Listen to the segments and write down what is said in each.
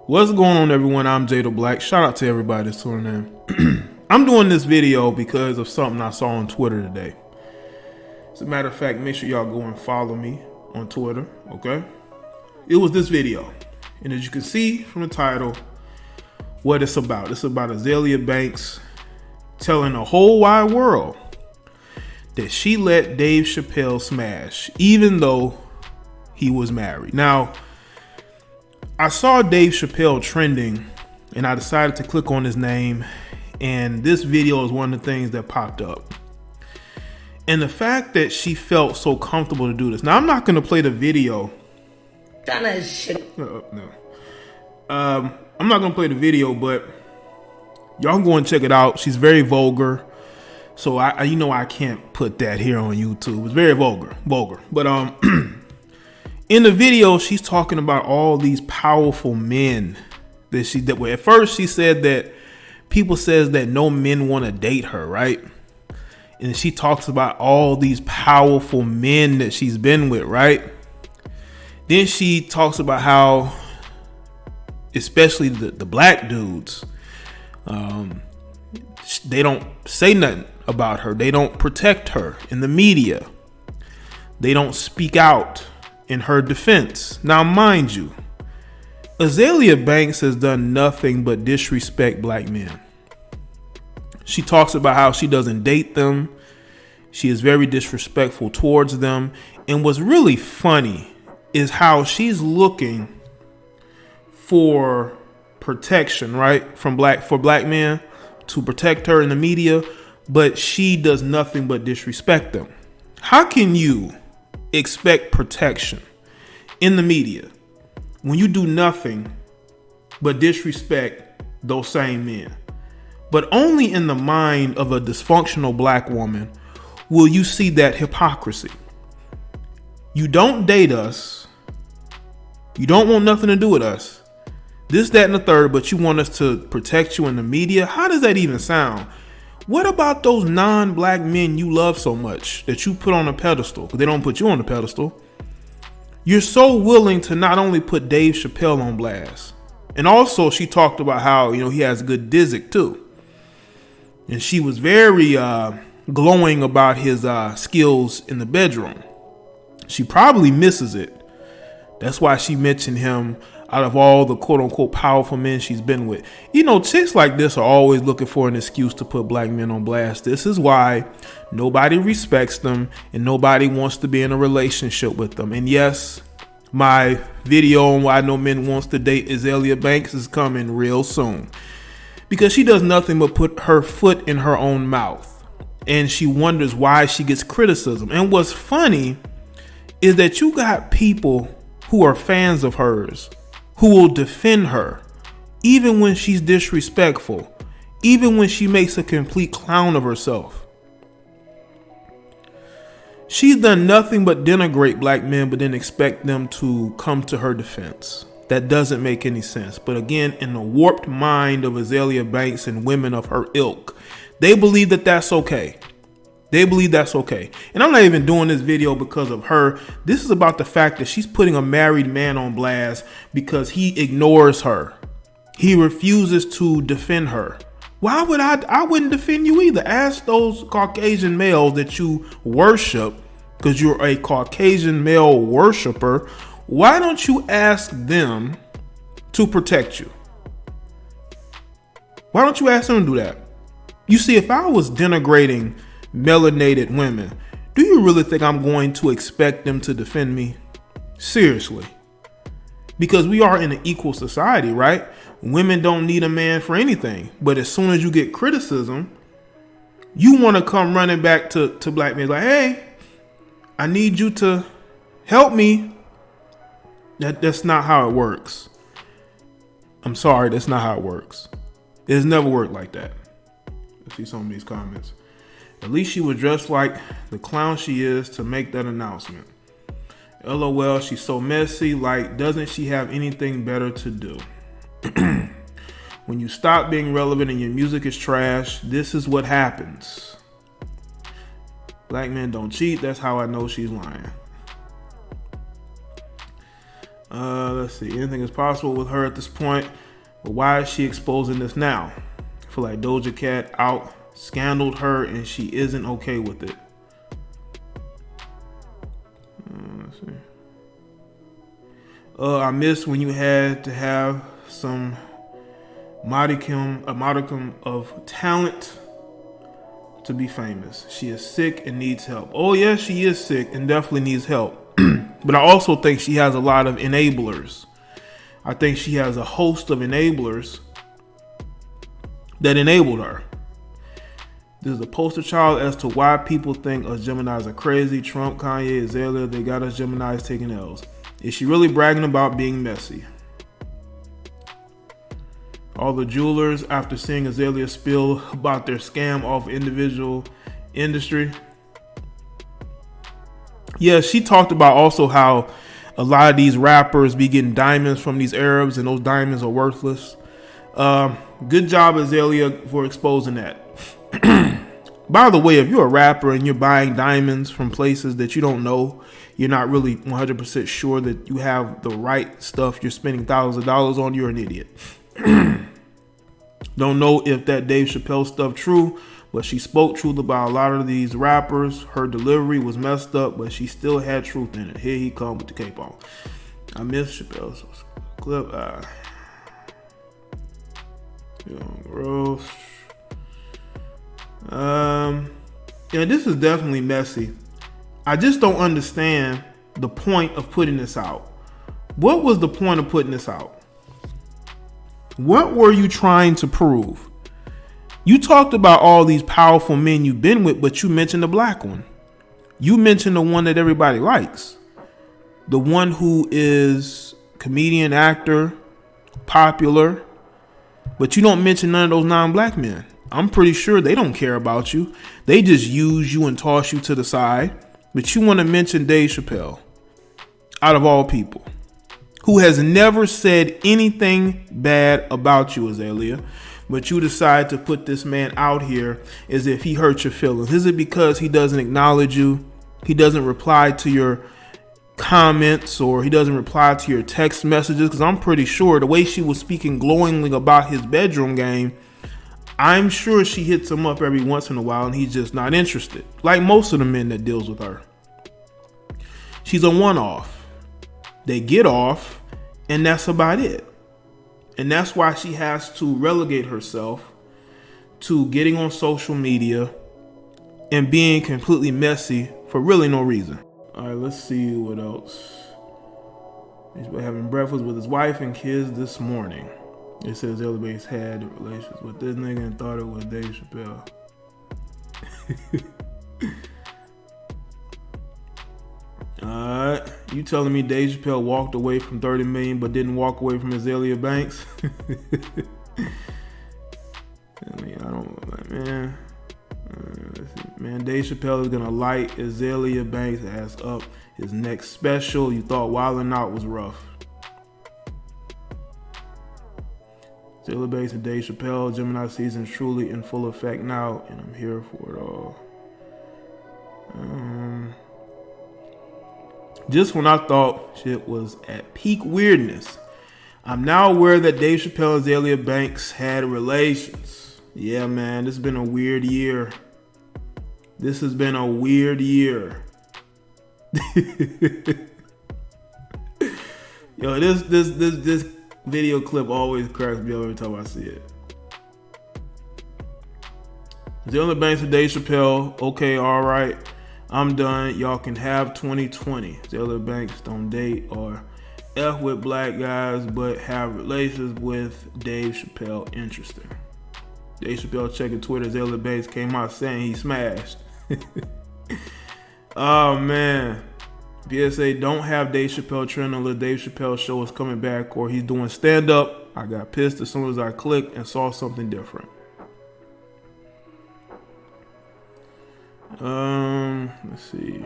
What's going on, everyone? I'm Jaye the Black. Shout out to everybody that's tuning in. I'm doing this video because of something I saw on Twitter today. As a matter of fact, make sure y'all go and follow me on Twitter, okay? It was this video, and as you can see from the title, what it's about. It's about Azealia Banks telling the whole wide world that she let Dave Chappelle smash, even though he was married. Now, I saw Dave Chappelle trending, and I decided to click on his name, and this video is one of the things that popped up. And the fact that she felt so comfortable to do this. Now, I'm not going to play the video. No. I'm not going to play the video, but y'all go and check it out. She's very vulgar. So, I can't put that here on YouTube. It's very vulgar. But, in the video, she's talking about all these powerful men that at first she said that people says that no men want to date her, right? And she talks about all these powerful men that she's been with, right? Then she talks about how, especially the black dudes, they don't say nothing about her. They don't protect her in the media. They don't speak out in her defense. Now, mind you, Azealia Banks has done nothing but disrespect black men. She talks about how she doesn't date them. She is very disrespectful towards them. And what's really funny is how she's looking for protection, right? For black men to protect her in the media, but she does nothing but disrespect them. How can you expect protection in the media when you do nothing but disrespect those same men? But only in the mind of a dysfunctional black woman will you see that hypocrisy. You don't date us. You don't want nothing to do with us. This, that, and the third, but you want us to protect you in the media? How does that even sound? What about those non-black men you love so much that you put on a pedestal? Because they don't put you on a pedestal. You're so willing to not only put Dave Chappelle on blast, and also she talked about how, he has good dizzick too. And she was very glowing about his skills in the bedroom. She probably misses it. That's why she mentioned him out of all the quote unquote powerful men she's been with. Chicks like this are always looking for an excuse to put black men on blast. This is why nobody respects them and nobody wants to be in a relationship with them. And yes, my video on why no men wants to date Azealia Banks is coming real soon, because she does nothing but put her foot in her own mouth, and she wonders why she gets criticism. And what's funny is that you got people who are fans of hers who will defend her, even when she's disrespectful, even when she makes a complete clown of herself. She's done nothing but denigrate black men, but then expect them to come to her defense. That doesn't make any sense. But again, in the warped mind of Azealia Banks and women of her ilk, they believe that that's okay. They believe that's okay. And I'm not even doing this video because of her. This is about the fact that she's putting a married man on blast because he ignores her. He refuses to defend her. Why would I wouldn't defend you either. Ask those Caucasian males that you worship, because you're a Caucasian male worshiper. Why don't you ask them to protect you? Why don't you ask them to do that? You see, if I was denigrating melanated women, do you really think I'm going to expect them to defend me? Seriously. Because we are in an equal society, right? Women don't need a man for anything. But as soon as you get criticism, you want to come running back to black men like, hey, I need you to help me. That's not how it works. I'm sorry, that's not how it works. It's never worked like that. Let's see some of these comments. At least she was dressed like the clown she is to make that announcement. LOL, she's so messy. Like, doesn't she have anything better to do? When you stop being relevant and your music is trash, this is what happens. Black men don't cheat. That's how I know she's lying. Let's see. Anything is possible with her at this point. But why is she exposing this now? I feel like Doja Cat out scandaled her and she isn't okay with it. Let's see. I miss when you had to have some a modicum of talent to be famous. She is sick and needs help. Oh yeah, she is sick and definitely needs help. But I also think she has a lot of enablers. I think she has a host of enablers that enabled her. This is a poster child as to why people think us Geminis are crazy. Trump, Kanye, Azealia, they got us Geminis taking L's. Is she really bragging about being messy? All the jewelers, after seeing Azealia spill about their scam off individual industry. Yeah, she talked about also how a lot of these rappers be getting diamonds from these Arabs and those diamonds are worthless. Good job, Azealia, for exposing that. By the way, if you're a rapper and you're buying diamonds from places that you don't know, you're not really 100% sure that you have the right stuff, you're spending thousands of dollars on, you're an idiot. Don't know if that Dave Chappelle stuff true, but she spoke truth about a lot of these rappers. Her delivery was messed up, but she still had truth in it. Here he come with the cape on. I miss Chappelle's clip. Gross. Yeah, this is definitely messy. I just don't understand the point of putting this out. What was the point of putting this out? What were you trying to prove? You talked about all these powerful men you've been with, but you mentioned the black one. You mentioned the one that everybody likes. The one who is comedian, actor, popular, but you don't mention none of those non-black men. I'm pretty sure they don't care about you. They just use you and toss you to the side. But you want to mention Dave Chappelle, out of all people, who has never said anything bad about you, Azealia. But you decide to put this man out here as if he hurt your feelings. Is it because he doesn't acknowledge you? He doesn't reply to your comments, or he doesn't reply to your text messages? Because I'm pretty sure the way she was speaking glowingly about his bedroom game, I'm sure she hits him up every once in a while and he's just not interested. Like most of the men that deals with her. She's a one-off. They get off and that's about it. And that's why she has to relegate herself to getting on social media and being completely messy for really no reason. All right, let's see what else. He's been having breakfast with his wife and kids this morning. It says Azealia had relations with this nigga and thought it was Dave Chappelle. Alright, you telling me Dave Chappelle walked away from 30 million but didn't walk away from Azealia Banks? I mean, I don't, man. Man, Dave Chappelle is gonna light Azealia Banks' ass up. His next special, you thought Wildin' Out was rough. Azealia Banks and Dave Chappelle, Gemini season truly in full effect now, and I'm here for it all. Just when I thought shit was at peak weirdness, I'm now aware that Dave Chappelle and Azealia Banks had relations. Yeah, man, this has been a weird year. This has been a weird year. Yo, this video clip always cracks me up every time I see it. Azealia Banks and Dave Chappelle, okay, all right. I'm done. Y'all can have 2020. Azealia Banks don't date or F with black guys, but have relations with Dave Chappelle. Interesting. Dave Chappelle checking Twitter. Azealia Banks came out saying he smashed. Oh, man. BSA, don't have Dave Chappelle trend on the Dave Chappelle show is coming back or he's doing stand-up. I got pissed as soon as I clicked and saw something different. Let's see.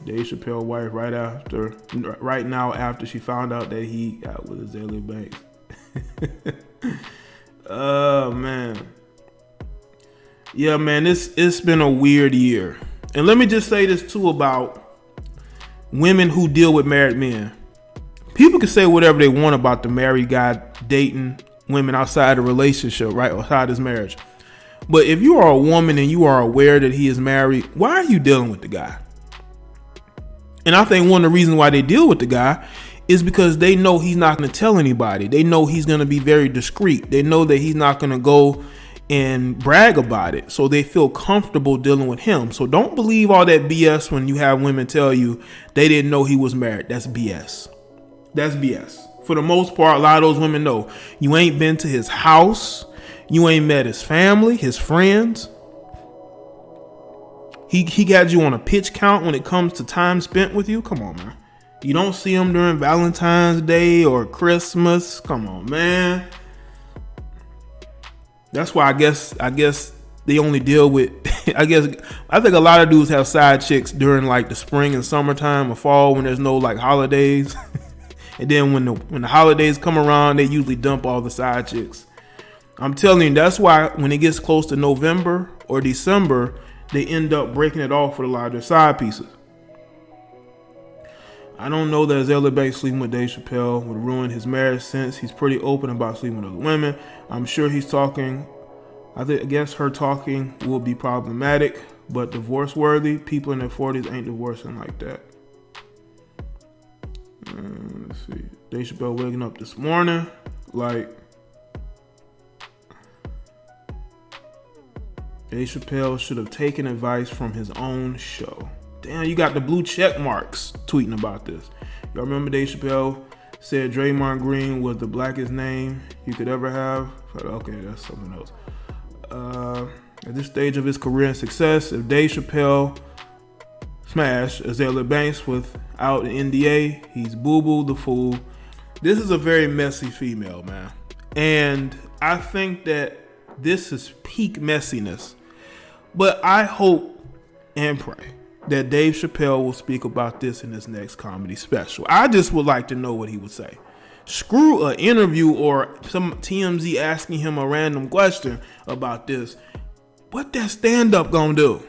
Dave Chappelle wife right now after she found out that he got with Azealia Banks. Oh, man. Yeah, man, it's been a weird year. And let me just say this too about women who deal with married men. People can say whatever they want about the married guy dating women outside the relationship, right? Outside his marriage. But if you are a woman and you are aware that he is married, why are you dealing with the guy? And I think one of the reasons why they deal with the guy is because they know he's not going to tell anybody. They know he's going to be very discreet. They know that he's not going to go and brag about it. So they feel comfortable dealing with him. So don't believe all that BS when you have women tell you they didn't know he was married. That's BS. That's BS. For the most part, a lot of those women know. You ain't been to his house. You ain't met his family, his friends. He got you on a pitch count when it comes to time spent with you. Come on, man. You don't see him during Valentine's Day or Christmas. Come on, man. That's why I guess they only deal with I think a lot of dudes have side chicks during like the spring and summertime or fall when there's no like holidays. And then when the holidays come around, they usually dump all the side chicks. I'm telling you, that's why when it gets close to November or December, they end up breaking it off with a lot of their side pieces. I don't know that Azealia Banks sleeping with Dave Chappelle would ruin his marriage, since he's pretty open about sleeping with other women. I'm sure he's talking. I guess her talking will be problematic, but divorce worthy. People in their 40s ain't divorcing like that. Let's see. Dave Chappelle waking up this morning like Dave Chappelle should have taken advice from his own show. Damn, you got the blue check marks tweeting about this. Y'all remember Dave Chappelle said Draymond Green was the blackest name you could ever have? Okay, that's something else. At this stage of his career and success, if Dave Chappelle smashed Azealia Banks without an NDA, he's boo-boo the fool. This is a very messy female, man. And I think that this is peak messiness. But I hope and pray that Dave Chappelle will speak about this in his next comedy special. I just would like to know what he would say. Screw an interview or some TMZ asking him a random question about this. What that stand-up gonna do?